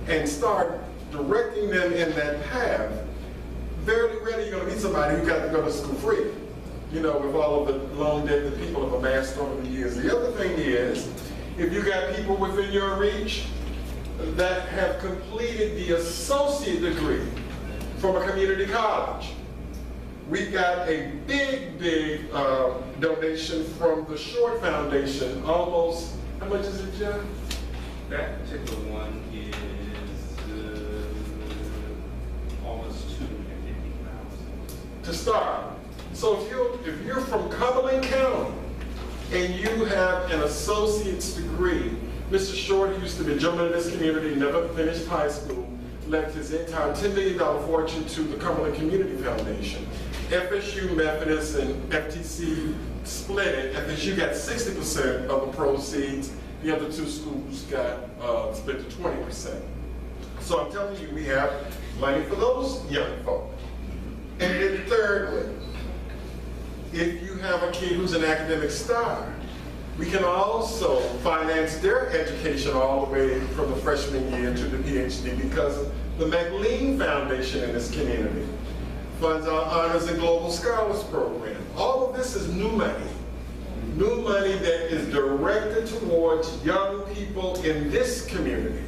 and start directing them in that path, very rarely you're going to meet somebody who got to go to school free, you know, with all of the loan debt that people have amassed over the years. The other thing is, if you got people within your reach that have completed the associate degree from a community college, we got a big donation from the Short Foundation, almost, how much is it, John? That particular one is almost $250,000 to start. So if you're from Cumberland County and you have an associate's degree, Mr. Short used to be a gentleman in this community, never finished high school, left his entire $10 million fortune to the Cumberland Community Foundation. FSU, Methodist, and FTC split it. FSU got 60% of the proceeds. The other two schools got split to 20%. So I'm telling you, we have money for those young folk. And then thirdly, if you have a kid who's an academic star, we can also finance their education all the way from the freshman year to the PhD, because the McLean Foundation in this community funds our Honors and Global Scholars Program. All of this is new money that is directed towards young people in this community.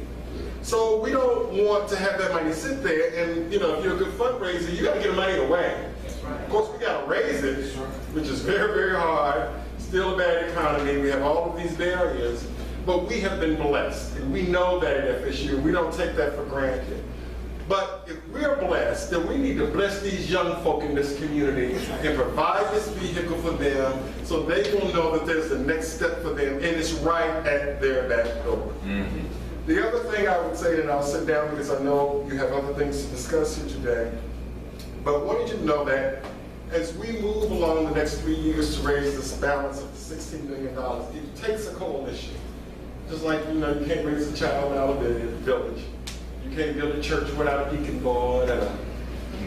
So we don't want to have that money sit there and, you know, if you're a good fundraiser, you got to get the money away. Of course, we got to raise it, which is very, very hard. Still a bad economy. We have all of these barriers, but we have been blessed. And we know that at FSU. We don't take that for granted. But if we're blessed, then we need to bless these young folk in this community and provide this vehicle for them so they will know that there's the next step for them, and it's right at their back door. Mm-hmm. The other thing I would say, and I'll sit down because I know you have other things to discuss here today, but I wanted you to know that as we move along the next 3 years to raise this balance of $16 million, it takes a coalition. Just like, you know, you can't raise a child out of the village. You can't build a church without a deacon board and a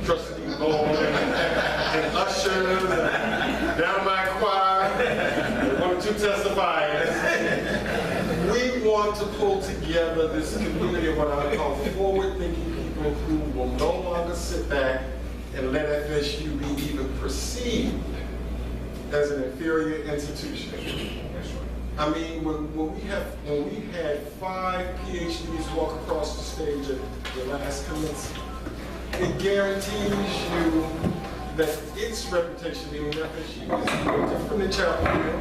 trustee board and ushers and down my choir and 1 or 2 testifiers. We want to pull together this community of what I call forward-thinking people who will no longer sit back and let FSU be even perceived as an inferior institution. I mean, when we had 5 PhDs walk across the stage at the last commencement, it guarantees you that its reputation in FSU is no different than Chapel Hill.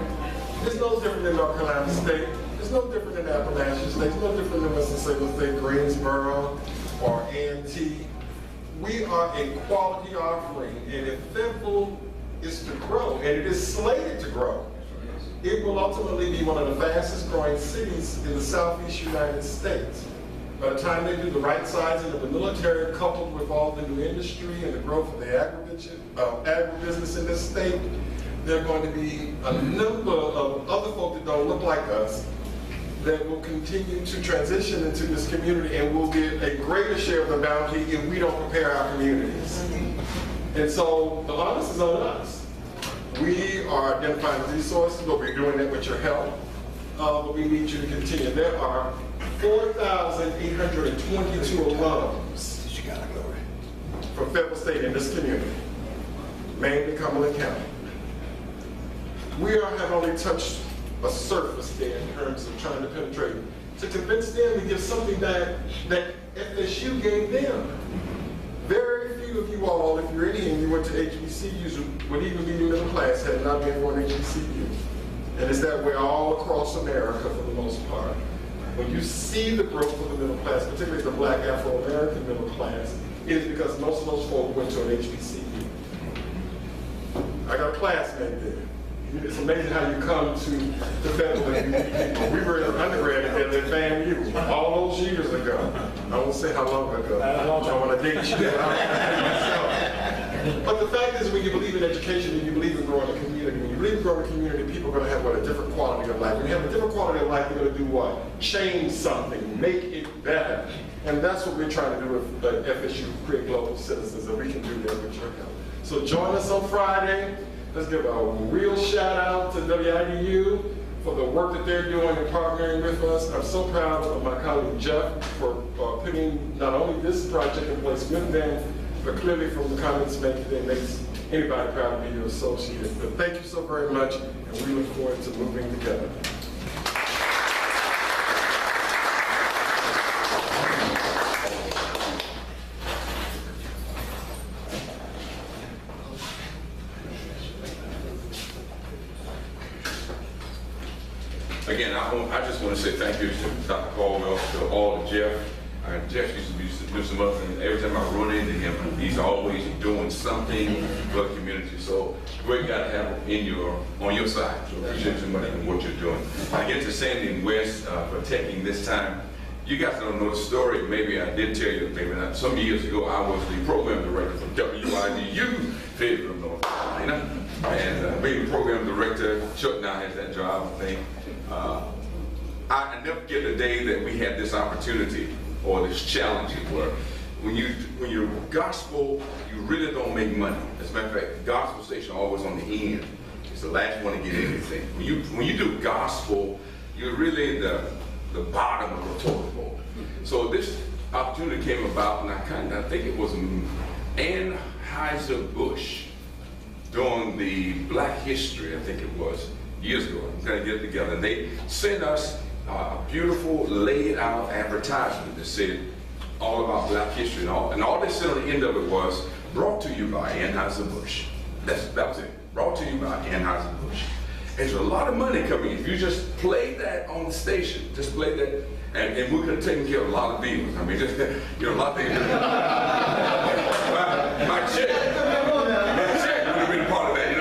It's no different than North Carolina State. It's no different than Appalachian State. It's no different than Winston-Salem State, Greensboro, or A&T. We are a quality offering, and if Fayetteville is to grow, and it is slated to grow, it will ultimately be one of the fastest growing cities in the Southeast United States. By the time they do the right sizing of the military, coupled with all the new industry and the growth of the agribusiness in this state, there are going to be a number of other folk that don't look like us that will continue to transition into this community and will get a greater share of the bounty if we don't prepare our communities. And so the onus is on us. We are identifying resources, but we're doing that with your help. But we need you to continue. There are 4,822 alums from Fayetteville State in this community, mainly Cumberland County. We have only touched a surface there in terms of trying to penetrate, to convince them to give something that FSU gave them. Very few of you all, if you're in here and you went to HBCUs, would even be middle class had it not been for an HBCU. And it's that way all across America for the most part. When you see the growth of the middle class, particularly the Black Afro-American middle class, it is because most of those folks went to an HBCU. I got a classmate there. It's amazing how you come to the Fayetteville and you meet people. We were in undergrad at FAMU all those years ago. I won't say how long ago. I don't want to date you. But the fact is, when you believe in education and you believe in growing a community, when you believe in growing a community, people are going to have a different quality of life. When you have a different quality of life, you're going to do what? Change something, make it better. And that's what we're trying to do with FSU, create global citizens, and we can do that with your help. So join us on Friday. Let's give a real shout out to WIDU for the work that they're doing and partnering with us. I'm so proud of my colleague Jeff for putting not only this project in place with them, but clearly from the comments made today, it makes anybody proud to be your associate. But thank you so very much, and we look forward to moving together. Again, I just want to say thank you to Dr. Caldwell, to all of Jeff. Jeff used to do some other things. Every time I run into him, he's always doing something for the community. So great guy to have on your side. So appreciate you much for what you're doing. Again, to Sandy and Wes for taking this time. You guys don't know the story. Maybe I did tell you, maybe not. Some years ago, I was the program director for WIDU, Fayetteville, North Carolina, and being the program director. Chuck now has that job, I think. I never forget the day that we had this opportunity or this challenge where when you're gospel, you really don't make money. As a matter of fact, the gospel station always on the end. It's the last one to get anything. When you do gospel, you're really the bottom of the totem pole. So this opportunity came about, and I think it was Anheuser-Busch during the Black History, I think it was, years ago. I'm going to get it together. And they sent us a beautiful laid out advertisement that said all about Black history and all. And all they said on the end of it was, brought to you by Anheuser-Busch. That was it. Brought to you by Anheuser-Busch. There's a lot of money coming. If you just play that on the station, just play that, and we could have taken care of a lot of bills. I mean, just, a lot of things. my check would have been a part of that,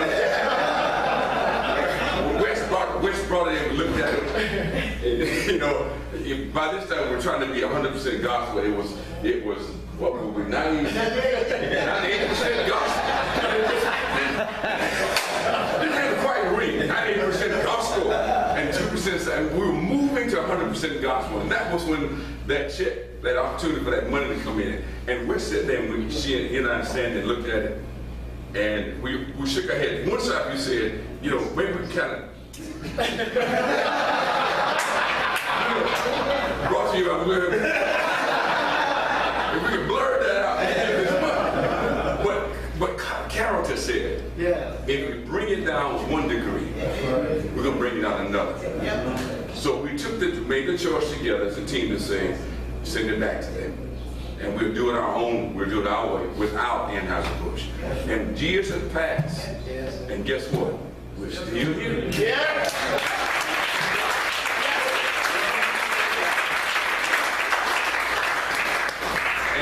Wes brought it in and looked at it. And, by this time we're trying to be 100% gospel. It was what would we 98% gospel. It didn't quite read 98% gospel and 2%. And we were moving to 100% gospel, and that was when that check, that opportunity for that money to come in. And Wes sat there, and she and I Sandy looked at it, and we shook our head. One side we said, maybe we kind of. Brought to you by if we can blur that out and give this money. But Carol just said, if we bring it down 1 degree, we're going to bring it down another. So we made the choice together as a team to say, send it back to them. And we'll do it we'll do it our way without Anheuser-Busch. And years have passed, and guess what? We're still here.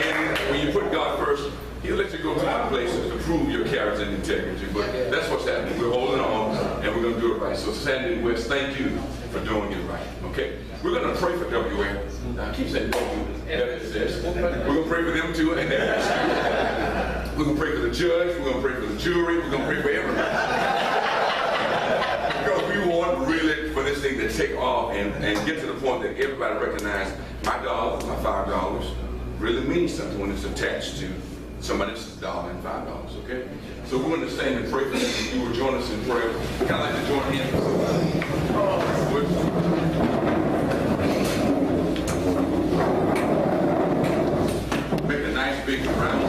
And when you put God first, He'll let you go to other places to prove your character and integrity. But that's what's happening. We're holding on, and we're going to do it right. So Sandy and Wes, thank you for doing it right. Okay? We're going to pray for WA. I keep saying we're going to pray for them too, and we're going to pray for the judge. We're going to pray for the jury. We're going to pray for everybody. Because we want really for this thing to take off and get to the point that everybody recognizes my $1, my $5 really means something when it's attached to somebody else's $1 and $5, okay? So we're going to stand and pray for them. If you will join us in prayer, kind of like to join in. Make a nice big round